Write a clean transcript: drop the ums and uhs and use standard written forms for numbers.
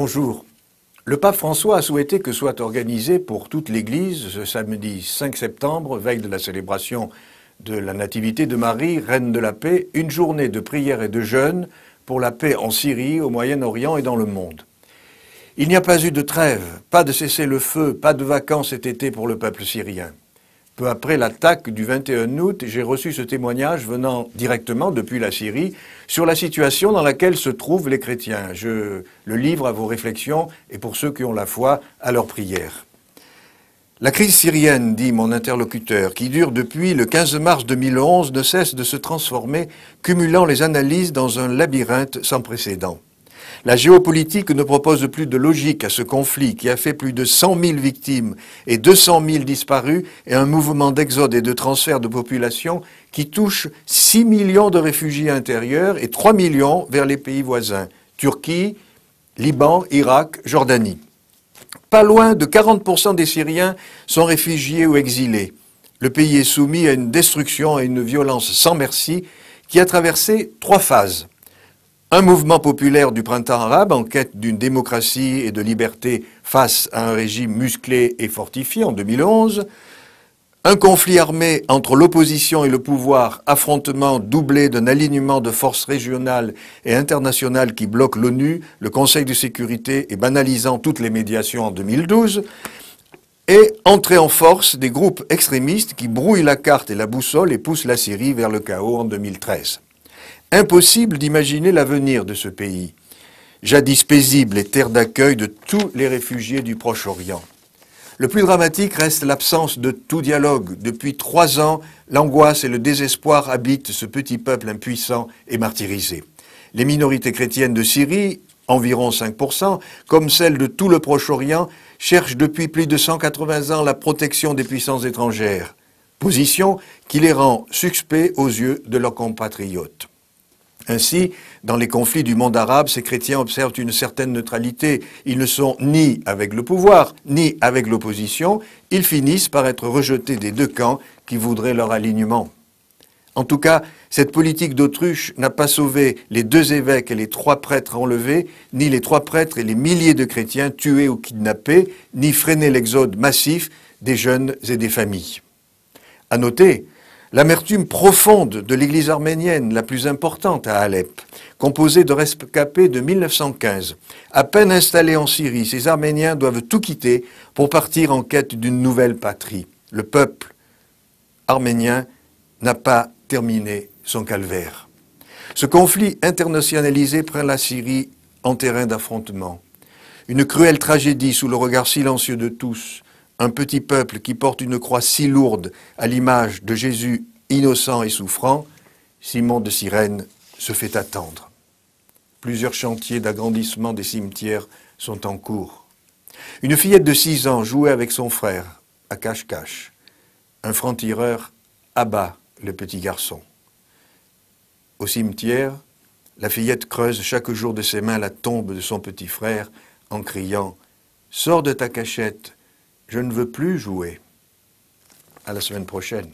Bonjour. Le pape François a souhaité que soit organisée pour toute l'Église, ce samedi 5 septembre, veille de la célébration de la Nativité de Marie, Reine de la Paix, une journée de prière et de jeûne pour la paix en Syrie, au Moyen-Orient et dans le monde. Il n'y a pas eu de trêve, pas de cessez-le-feu, pas de vacances cet été pour le peuple syrien. Peu après l'attaque du 21 août, j'ai reçu ce témoignage venant directement depuis la Syrie sur la situation dans laquelle se trouvent les chrétiens. Je le livre à vos réflexions et pour ceux qui ont la foi, à leur prière. La crise syrienne, dit mon interlocuteur, qui dure depuis le 15 mars 2011, ne cesse de se transformer, cumulant les analyses dans un labyrinthe sans précédent. La géopolitique ne propose plus de logique à ce conflit qui a fait plus de 100 000 victimes et 200 000 disparus et un mouvement d'exode et de transfert de population qui touche 6 millions de réfugiés intérieurs et 3 millions vers les pays voisins, Turquie, Liban, Irak, Jordanie. Pas loin de 40% des Syriens sont réfugiés ou exilés. Le pays est soumis à une destruction et une violence sans merci qui a traversé 3 phases. Un mouvement populaire du printemps arabe en quête d'une démocratie et de liberté face à un régime musclé et fortifié en 2011. Un conflit armé entre l'opposition et le pouvoir, affrontement doublé d'un alignement de forces régionales et internationales qui bloquent l'ONU, le Conseil de sécurité et banalisant toutes les médiations en 2012. Et entrée en force des groupes extrémistes qui brouillent la carte et la boussole et poussent la Syrie vers le chaos en 2013. Impossible d'imaginer l'avenir de ce pays, jadis paisible et terre d'accueil de tous les réfugiés du Proche-Orient. Le plus dramatique reste l'absence de tout dialogue. Depuis 3 ans, l'angoisse et le désespoir habitent ce petit peuple impuissant et martyrisé. Les minorités chrétiennes de Syrie, environ 5%, comme celles de tout le Proche-Orient, cherchent depuis plus de 180 ans la protection des puissances étrangères, position qui les rend suspects aux yeux de leurs compatriotes. Ainsi, dans les conflits du monde arabe, ces chrétiens observent une certaine neutralité. Ils ne sont ni avec le pouvoir, ni avec l'opposition. Ils finissent par être rejetés des 2 camps qui voudraient leur alignement. En tout cas, cette politique d'autruche n'a pas sauvé les 2 évêques et les 3 prêtres enlevés, ni les 3 prêtres et les milliers de chrétiens tués ou kidnappés, ni freiné l'exode massif des jeunes et des familles. À noter l'amertume profonde de l'église arménienne, la plus importante à Alep, composée de rescapés de 1915. À peine installés en Syrie, ces Arméniens doivent tout quitter pour partir en quête d'une nouvelle patrie. Le peuple arménien n'a pas terminé son calvaire. Ce conflit internationalisé prend la Syrie en terrain d'affrontement. Une cruelle tragédie sous le regard silencieux de tous. Un petit peuple qui porte une croix si lourde à l'image de Jésus innocent et souffrant, Simon de Cyrène se fait attendre. Plusieurs chantiers d'agrandissement des cimetières sont en cours. Une fillette de 6 ans jouait avec son frère à cache-cache. Un franc-tireur abat le petit garçon. Au cimetière, la fillette creuse chaque jour de ses mains la tombe de son petit frère en criant « Sors de ta cachette !» Je ne veux plus jouer. À la semaine prochaine.